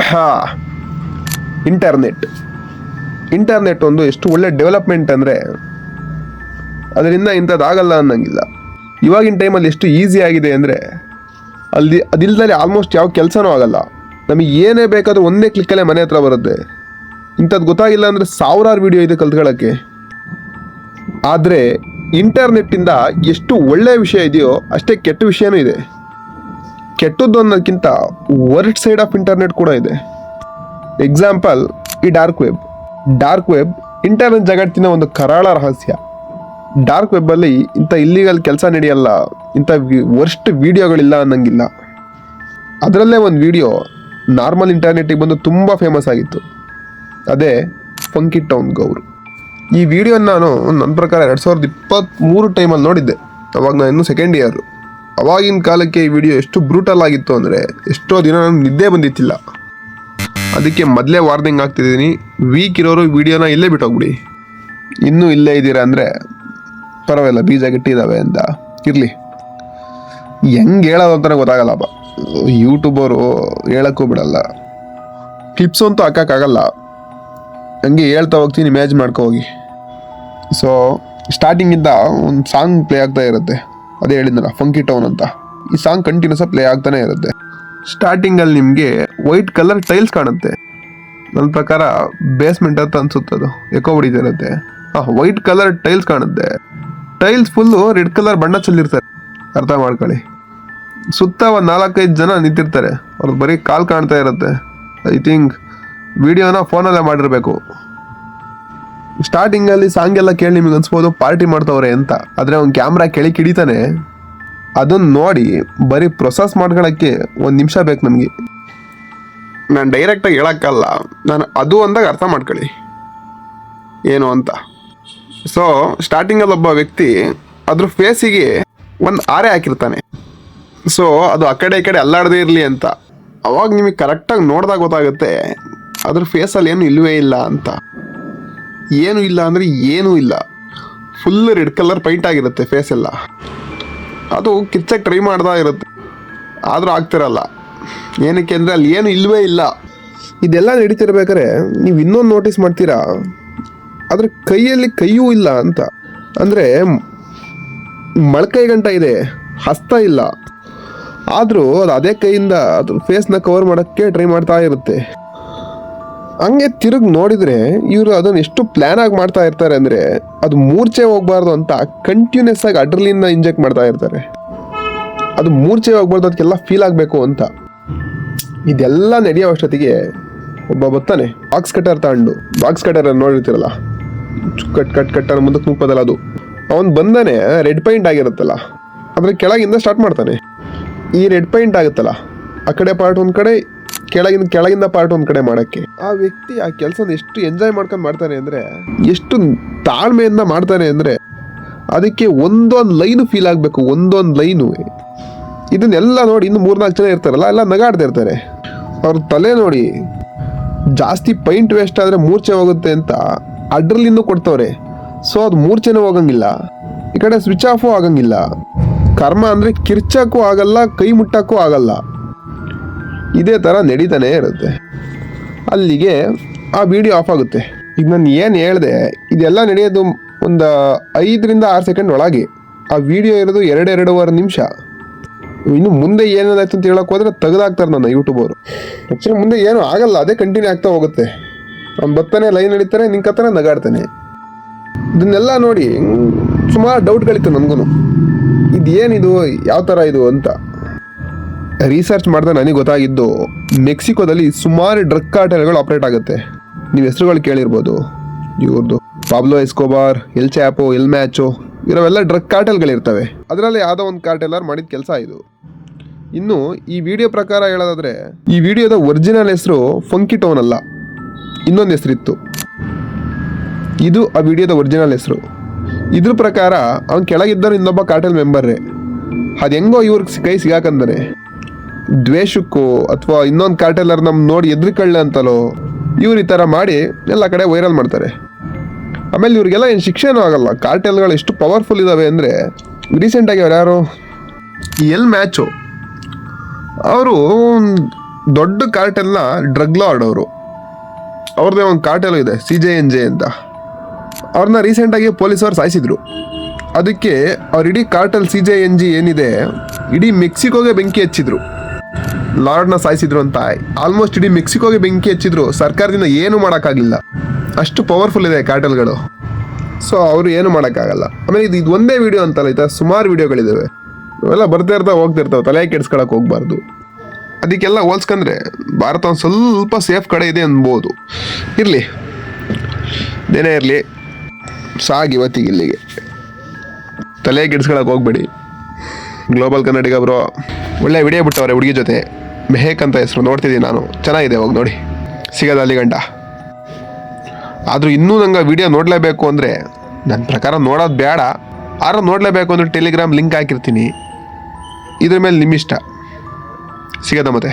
ಹಾಂ, ಇಂಟರ್ನೆಟ್ ಒಂದು ಎಷ್ಟು ಒಳ್ಳೆ ಡೆವಲಪ್ಮೆಂಟ್ ಅಂದರೆ ಅದರಿಂದ ಇಂಥದ್ದಾಗಲ್ಲ ಅನ್ನಂಗಿಲ್ಲ. ಇವಾಗಿನ ಟೈಮಲ್ಲಿ ಎಷ್ಟು ಈಸಿ ಆಗಿದೆ ಅಂದರೆ ಅದಿಲ್ಲದೆ ಆಲ್ಮೋಸ್ಟ್ ಯಾವ ಕೆಲಸನೂ ಆಗಲ್ಲ. ನಮಗೆ ಏನೇ ಬೇಕಾದರೂ ಒಂದೇ ಕ್ಲಿಕ್ಕಲ್ಲೇ ಮನೆ ಹತ್ರ ಬರುತ್ತೆ. ಇಂಥದ್ದು ಗೊತ್ತಾಗಿಲ್ಲ ಅಂದರೆ ಸಾವಿರಾರು ವಿಡಿಯೋ ಇದೆ ಕಲ್ತ್ಕೊಳ್ಳೋಕ್ಕೆ. ಆದರೆ ಇಂಟರ್ನೆಟ್ಟಿಂದ ಎಷ್ಟು ಒಳ್ಳೆಯ ವಿಷಯ ಇದೆಯೋ ಅಷ್ಟೇ ಕೆಟ್ಟ ವಿಷಯನೂ ಇದೆ. ಕೆಟ್ಟದ್ದು ಅನ್ನೋದಕ್ಕಿಂತ ವರ್ಸ್ಟ್ ಸೈಡ್ ಆಫ್ ಇಂಟರ್ನೆಟ್ ಕೂಡ ಇದೆ. ಎಕ್ಸಾಂಪಲ್, ಈ ಡಾರ್ಕ್ ವೆಬ್ ಇಂಟರ್ನೆಟ್ ಜಗತ್ತಿನ ಒಂದು ಕರಾಳ ರಹಸ್ಯ. ಡಾರ್ಕ್ ವೆಬ್ಬಲ್ಲಿ ಇಂಥ ಇಲ್ಲಿಗಲ್ ಕೆಲಸ ನಡೆಯಲ್ಲ, ಇಂಥ ವರ್ಸ್ಟ್ ವಿಡಿಯೋಗಳಿಲ್ಲ ಅನ್ನಂಗಿಲ್ಲ. ಅದರಲ್ಲೇ ಒಂದು ವಿಡಿಯೋ ನಾರ್ಮಲ್ ಇಂಟರ್ನೆಟ್ಟಿಗೆ ಬಂದು ತುಂಬ ಫೇಮಸ್ ಆಗಿತ್ತು. ಅದೇ ಫಂಕಿ ಟೌನ್ ಗೌರು. ಈ ವಿಡಿಯೋನ ನಾನು ನನ್ನ ಪ್ರಕಾರ 2023 ಟೈಮಲ್ಲಿ ನೋಡಿದ್ದೆ. ಅವಾಗ ನಾನು ಇನ್ನೂ ಸೆಕೆಂಡ್ ಇಯರು. ಅವಾಗಿನ ಕಾಲಕ್ಕೆ ಈ ವಿಡಿಯೋ ಎಷ್ಟು ಬ್ರೂಟಲ್ ಆಗಿತ್ತು ಅಂದರೆ ಎಷ್ಟೋ ದಿನ ನನಗೆ ನಿದ್ದೆ ಬಂದಿತ್ತಿಲ್ಲ. ಅದಕ್ಕೆ ಮೊದಲೇ ವಾರ್ನಿಂಗ್ ಆಗ್ತಿದ್ದೀನಿ, ವೀಕ್ ಇರೋರು ವಿಡಿಯೋನ ಇಲ್ಲೇ ಬಿಟ್ಟೋಗ್ಬಿಡಿ. ಇನ್ನೂ ಇಲ್ಲೇ ಇದ್ದೀರಾ ಅಂದರೆ ಪರವಾಗಿಲ್ಲ, ಬೀಜ ಗಟ್ಟಿದ್ದಾವೆ ಅಂತ ಇರಲಿ. ಹೆಂಗೆ ಹೇಳೋದು ಅಂತಲೇ ಗೊತ್ತಾಗಲ್ಲಪ್ಪ. ಯೂಟ್ಯೂಬರು ಹೇಳೋಕ್ಕೂ ಬಿಡಲ್ಲ, ಕ್ಲಿಪ್ಸ್ ಅಂತೂ ಹಾಕೋಕ್ಕಾಗಲ್ಲ. ಹಂಗೆ ಹೇಳ್ತಾ ಹೋಗ್ತೀನಿ, ಇಮ್ಯಾಜ್ ಮಾಡ್ಕೊ ಹೋಗಿ. ಸೊ ಸ್ಟಾರ್ಟಿಂಗಿಂದ ಒಂದು ಸಾಂಗ್ ಪ್ಲೇ ಆಗ್ತಾ ಇರುತ್ತೆ. ಅದೇ ಹೇಳಿದ್ನಲ್ಲ, ಫಂಕಿ ಟೌನ್ ಅಂತ. ಈ ಸಾಂಗ್ ಕಂಟಿನ್ಯೂಸ್ ಪ್ಲೇ ಆಗ್ತಾನೆ ಇರುತ್ತೆ. ಸ್ಟಾರ್ಟಿಂಗಲ್ಲಿ ನಿಮಗೆ ವೈಟ್ ಕಲರ್ ಟೈಲ್ಸ್ ಕಾಣುತ್ತೆ. ನನ್ನ ಪ್ರಕಾರ ಬೇಸ್ಮೆಂಟ್ ಅಂತ ಅನ್ಸುತ್ತದು, ಎಕೋ ಹೊಡಿತಿರುತ್ತೆ. ವೈಟ್ ಕಲರ್ ಟೈಲ್ಸ್ ಕಾಣುತ್ತೆ. ಟೈಲ್ಸ್ ಫುಲ್ಲು ರೆಡ್ ಕಲರ್ ಬಣ್ಣ ಚೆಲ್ಲಿರ್ತಾರೆ, ಅರ್ಥ ಮಾಡ್ಕೊಳ್ಳಿ. ಸುತ್ತ ಒಂದು 4-5 ಜನ ನಿಂತಿರ್ತಾರೆ. ಅವ್ರಿಗೆ ಬರೀ ಕಾಲ್ ಕಾಣ್ತಾ ಇರುತ್ತೆ. ಐ ಥಿಂಕ್ ವಿಡಿಯೋನ ಫೋನಲ್ಲೇ ಮಾಡಿರಬೇಕು. ಸ್ಟಾರ್ಟಿಂಗಲ್ಲಿ ಸಾಂಗ್ ಎಲ್ಲ ಕೇಳಿ ನಿಮಗೆ ಅನ್ಸ್ಬೋದು ಪಾರ್ಟಿ ಮಾಡ್ತವ್ರೆ ಅಂತ. ಆದರೆ ಅವ್ನು ಕ್ಯಾಮ್ರಾ ಕೆಳಗೆ ಹಿಡಿತಾನೆ. ಅದನ್ನು ನೋಡಿ ಬರೀ ಪ್ರೊಸೆಸ್ ಮಾಡ್ಕೊಳ್ಳೋಕ್ಕೆ 1 ನಿಮಿಷ ಬೇಕು ನಮಗೆ. ನಾನು ಡೈರೆಕ್ಟಾಗಿ ಹೇಳೋಕ್ಕಲ್ಲ, ನಾನು ಅದು ಅಂದಾಗ ಅರ್ಥ ಮಾಡ್ಕೊಳ್ಳಿ ಏನು ಅಂತ. ಸೊ ಸ್ಟಾರ್ಟಿಂಗಲ್ಲಿ ಒಬ್ಬ ವ್ಯಕ್ತಿ ಅದ್ರ ಫೇಸಿಗೆ ಒಂದು ಆರೆ ಹಾಕಿರ್ತಾನೆ. ಸೊ ಅದು ಆ ಕಡೆ ಈ ಕಡೆ ಅಲ್ಲಾಡದೇ ಇರಲಿ ಅಂತ. ಅವಾಗ ನಿಮಗೆ ಕರೆಕ್ಟಾಗಿ ನೋಡಿದಾಗ ಗೊತ್ತಾಗುತ್ತೆ ಅದ್ರ ಫೇಸಲ್ಲಿ ಏನು ಇಲ್ಲವೇ ಇಲ್ಲ ಅಂತ. ಏನೂ ಇಲ್ಲ ಅಂದರೆ ಏನೂ ಇಲ್ಲ, ಫುಲ್ ರೆಡ್ ಕಲರ್ ಪೈಂಟ್ ಆಗಿರುತ್ತೆ ಫೇಸ್ ಎಲ್ಲ. ಅದು ಕಿಚ್ಚಕ್ಕೆ ಟ್ರೈ ಮಾಡ್ತಾ ಇರುತ್ತೆ, ಆದರೂ ಆಗ್ತಿರಲ್ಲ. ಏನಕ್ಕೆ ಅಂದರೆ ಅಲ್ಲಿ ಏನು ಇಲ್ಲವೇ ಇಲ್ಲ. ಇದೆಲ್ಲ ನಡೀತಿರ್ಬೇಕಾದ್ರೆ ನೀವು ಇನ್ನೊಂದು ನೋಟಿಸ್ ಮಾಡ್ತೀರಾ, ಆದರೆ ಕೈಯಲ್ಲಿ ಕೈಯೂ ಇಲ್ಲ ಅಂತ. ಅಂದರೆ ಮೊಳಕೈ ಗಂಟ ಇದೆ, ಹಸ್ತ ಇಲ್ಲ. ಆದರೂ ಅದು ಅದೇ ಕೈಯಿಂದ ಅದು ಫೇಸ್ನ ಕವರ್ ಮಾಡೋಕ್ಕೆ ಟ್ರೈ ಮಾಡ್ತಾ ಇರುತ್ತೆ. ಹಂಗೆ ತಿರುಗಿ ನೋಡಿದರೆ ಇವರು ಅದನ್ನು ಎಷ್ಟು ಪ್ಲ್ಯಾನ್ ಆಗಿ ಮಾಡ್ತಾ ಇರ್ತಾರೆ ಅಂದರೆ ಅದು ಮೂರ್ಛೆ ಹೋಗಬಾರ್ದು ಅಂತ ಕಂಟಿನ್ಯೂಸ್ ಆಗಿ ಅಡ್ರಲಿನ್ನ ಇಂಜೆಕ್ಟ್ ಮಾಡ್ತಾ ಇರ್ತಾರೆ. ಅದು ಮೂರ್ಛೆ ಹೋಗ್ಬಾರ್ದು, ಅದಕ್ಕೆಲ್ಲ ಫೀಲ್ ಆಗಬೇಕು ಅಂತ. ಇದೆಲ್ಲ ನಡೆಯೋ ಅಷ್ಟೊತ್ತಿಗೆ ಒಬ್ಬ ಬರ್ತಾನೆ, ಬಾಕ್ಸ್ ಕಟರ್ ನೋಡಿರ್ತೀರಲ್ಲ, ಕಟ್ ಮುಂದಕ್ಕೆ ಮುಪ್ಪದಲ್ಲ ಅದು. ಅವನು ಬಂದಾನೆ, ರೆಡ್ ಪೈಂಟ್ ಆಗಿರುತ್ತಲ್ಲ ಅದ್ರ ಕೆಳಗಿಂದ ಸ್ಟಾರ್ಟ್ ಮಾಡ್ತಾನೆ. ಈ ರೆಡ್ ಪೈಂಟ್ ಆಗುತ್ತಲ್ಲ ಆ ಕಡೆ ಪಾರ್ಟ್ ಒಂದು ಕಡೆ, ಕೆಳಗಿಂದ ಪಾರ್ಟ್ ಒಂದು ಕಡೆ ಮಾಡೋಕ್ಕೆ ಆ ವ್ಯಕ್ತಿ ಆ ಕೆಲಸನ ಎಷ್ಟು ಎಂಜಾಯ್ ಮಾಡ್ಕೊಂಡು ಮಾಡ್ತಾನೆ ಅಂದರೆ, ಎಷ್ಟು ತಾಳ್ಮೆಯಿಂದ ಮಾಡ್ತಾನೆ ಅಂದರೆ ಅದಕ್ಕೆ ಒಂದೊಂದು ಲೈನು ಫೀಲ್ ಆಗಬೇಕು, ಒಂದೊಂದು ಲೈನು. ಇದನ್ನೆಲ್ಲ ನೋಡಿ ಇನ್ನು 3-4 ಜನ ಇರ್ತಾರಲ್ಲ, ಎಲ್ಲ ನಗಾಡ್ತಾ ಇರ್ತಾರೆ. ಅವ್ರ ತಲೆ ನೋಡಿ, ಜಾಸ್ತಿ ಪೈಂಟ್ ವೇಸ್ಟ್ ಆದರೆ ಮೂರ್ಛೆ ಹೋಗುತ್ತೆ ಅಂತ ಅಡ್ರಲ್ಲಿನ್ನೂ ಕೊಡ್ತವ್ರೆ. ಸೊ ಅದು ಮೂರ್ಛೆನೂ ಹೋಗಂಗಿಲ್ಲ, ಈ ಕಡೆ ಸ್ವಿಚ್ ಆಫು ಆಗಂಗಿಲ್ಲ. ಕರ್ಮ ಅಂದರೆ ಕಿರ್ಚಕ್ಕೂ ಆಗಲ್ಲ, ಕೈ ಮುಟ್ಟಕ್ಕೂ ಆಗಲ್ಲ. ಇದೇ ಥರ ನಡೀತಾನೆ ಇರುತ್ತೆ. ಅಲ್ಲಿಗೆ ಆ ವಿಡಿಯೋ ಆಫ್ ಆಗುತ್ತೆ. ಈಗ ನಾನು ಏನು ಹೇಳಿದೆ, ಇದೆಲ್ಲ ನಡೆಯೋದು ಒಂದು 5-6 ಸೆಕೆಂಡ್ ಒಳಗೆ. ಆ ವಿಡಿಯೋ ಇರೋದು 2-2.5 ನಿಮಿಷ. ಇನ್ನು ಮುಂದೆ ಏನೇನಾಯ್ತು ಅಂತ ಹೇಳೋಕೆ ಹೋದರೆ ತೆಗೆದಾಕ್ತಾರೆ ನನ್ನ ಯೂಟ್ಯೂಬರು. ಆ್ಯಕ್ಚುಲಿ ಮುಂದೆ ಏನೂ ಆಗಲ್ಲ, ಅದೇ ಕಂಟಿನ್ಯೂ ಆಗ್ತಾ ಹೋಗುತ್ತೆ. ಅವ್ನು ಬರ್ತಾನೆ, ಲೈನ್ ನಡೀತಾನೆ, ನಿಂಕತ್ತಾನೆ, ನಗಾಡ್ತಾನೆ. ಇದನ್ನೆಲ್ಲ ನೋಡಿ ಸುಮಾರು ಡೌಟ್ಗಳಿತ್ತು ನನಗೂ, ಇದೇನಿದು, ಯಾವ ಥರ ಇದು ಅಂತ. ರಿಸರ್ಚ್ ಮಾಡಿದ್ರೆ ನನಗೆ ಗೊತ್ತಾಗಿದ್ದು, ಮೆಕ್ಸಿಕೋದಲ್ಲಿ ಸುಮಾರು ಡ್ರಗ್ ಕಾರ್ಟೆಲ್ಗಳು ಆಪ್ರೇಟ್ ಆಗುತ್ತೆ. ನೀವು ಹೆಸರುಗಳು ಕೇಳಿರ್ಬೋದು ಇವ್ರದ್ದು. Pablo Escobar, El Chapo, El Macho, ಇರೋವೆಲ್ಲ ಡ್ರಗ್ ಕಾರ್ಟೆಲ್ಗಳಿರ್ತವೆ. ಅದರಲ್ಲಿ ಯಾವುದೋ ಒಂದು ಕಾರ್ಟೆಲ್ಲರ್ ಮಾಡಿದ ಕೆಲಸ ಇದು. ಇನ್ನು ಈ ವಿಡಿಯೋ ಪ್ರಕಾರ ಹೇಳೋದಾದರೆ, ಈ ವಿಡಿಯೋದ ಒರಿಜಿನಲ್ ಹೆಸರು ಫಂಕಿ ಟೌನ್ ಅಲ್ಲ, ಇನ್ನೊಂದು ಹೆಸರಿತ್ತು. ಇದು ಆ ವಿಡಿಯೋದ ಒರಿಜಿನಲ್ ಹೆಸರು. ಇದ್ರ ಪ್ರಕಾರ ಅವ್ನು ಕೆಳಗಿದ್ದರು ಇನ್ನೊಬ್ಬ ಕಾರ್ಟೆಲ್ ಮೆಂಬರ್ರೇ. ಅದು ಹೆಂಗೋ ಇವ್ರಿಗೆ ಕೈ ಸಿಗಾಕಂದರೆ ದ್ವೇಷಕ್ಕೋ ಅಥವಾ ಇನ್ನೊಂದು ಕಾರ್ಟೆಲ್ಲರ್ ನಮ್ಮ ನೋಡಿ ಎದ್ರಿಕೊಳ್ಳೆ ಅಂತಲೋ ಇವ್ರು ಈ ಥರ ಮಾಡಿ ಎಲ್ಲ ಕಡೆ ವೈರಲ್ ಮಾಡ್ತಾರೆ. ಆಮೇಲೆ ಇವ್ರಿಗೆಲ್ಲ ಏನು ಶಿಕ್ಷೆನೂ ಆಗಲ್ಲ. ಕಾರ್ಟೆಲ್ಗಳು ಎಷ್ಟು ಪವರ್ಫುಲ್ ಇದ್ದಾವೆ ಅಂದರೆ, ರೀಸೆಂಟಾಗಿ ಅವ್ರು ಯಾರು, ಎಲ್ ಮ್ಯಾಚೋ ಅವರು ದೊಡ್ಡ ಕಾರ್ಟೆಲ್ನ ಡ್ರಗ್ ಲಾರ್ಡ್ ಅವರು. ಅವ್ರದ್ದೇ ಒಂದು ಕಾರ್ಟೆಲ್ ಇದೆ, CJNJ ಅಂತ. ಅವ್ರನ್ನ ರೀಸೆಂಟಾಗಿ ಪೊಲೀಸರು ಸಾಯಿಸಿದ್ರು. ಅದಕ್ಕೆ ಅವ್ರ ಇಡೀ ಕಾರ್ಟೆಲ್ CJNJ ಏನಿದೆ, ಇಡೀ ಮೆಕ್ಸಿಕೋಗೆ ಬೆಂಕಿ ಹಚ್ಚಿದ್ರು. ಲಾರ್ಡ್ನ ಸಾಯಿಸಿದ್ರು ಅಂತ ಆಲ್ಮೋಸ್ಟ್ ಇಡೀ ಮೆಕ್ಸಿಕೋಗೆ ಬೆಂಕಿ ಹಚ್ಚಿದ್ರು. ಸರ್ಕಾರದಿಂದ ಏನು ಮಾಡೋಕ್ಕಾಗಲಿಲ್ಲ, ಅಷ್ಟು ಪವರ್ಫುಲ್ ಇದೆ ಕಾರ್ಟೆಲ್ಗಳು. ಸೊ ಅವರು ಏನು ಮಾಡೋಕ್ಕಾಗಲ್ಲ. ಆಮೇಲೆ ಇದು ಒಂದೇ ವಿಡಿಯೋ ಅಂತಲ್ಲ, ಈ ಥರ ಸುಮಾರು ವಿಡಿಯೋಗಳಿದ್ದಾವೆ. ಅವೆಲ್ಲ ಬರ್ತಾ ಹೋಗ್ತಿರ್ತಾವೆ, ತಲೆ ಕೆಡ್ಸ್ಕೊಳಕ್ಕೆ ಹೋಗ್ಬಾರ್ದು. ಅದಕ್ಕೆಲ್ಲ ಹೋಲ್ಸ್ಕೊಂಡ್ರೆ ಭಾರತ ಒಂದು ಸ್ವಲ್ಪ ಸೇಫ್ ಕಡೆ ಇದೆ ಅನ್ಬೋದು. ಇರಲಿ, ಏನೇ ಇರಲಿ, ಸಾಗಿ ಇವತ್ತಿಗೆ ಇಲ್ಲಿಗೆ. ತಲೆ ಕೆಡ್ಸ್ಕೊಳಕ್ಕೆ ಹೋಗ್ಬೇಡಿ. ಗ್ಲೋಬಲ್ ಕನ್ನಡಿಗ ಬ್ರೋ ಒಳ್ಳೆ ವಿಡಿಯೋ ಬಿಟ್ಟವ್ರೆ ಹುಡುಗಿ ಜೊತೆ, ಮೆಹೇಕ್ ಅಂತ ಹೆಸರು. ನೋಡ್ತಿದ್ದೀನಿ ನಾನು, ಚೆನ್ನಾಗಿದೆ, ಹೋಗಿ ನೋಡಿ. ಸಿಗೋದು ಅಲ್ಲಿ ಗಂಟ. ಆದರೂ ಇನ್ನೂ ನಂಗೆ ವಿಡಿಯೋ ನೋಡಲೇಬೇಕು ಅಂದರೆ, ನನ್ನ ಪ್ರಕಾರ ನೋಡೋದು ಬೇಡ, ಆದ್ರೂ ನೋಡಲೇಬೇಕು ಅಂದರೆ ಟೆಲಿಗ್ರಾಮ್ ಲಿಂಕ್ ಹಾಕಿರ್ತೀನಿ. ಇದ್ರ ಮೇಲೆ ನಿಮ್ಮಿಷ್ಟ. ಸಿಗೋದ ಮತ್ತೆ.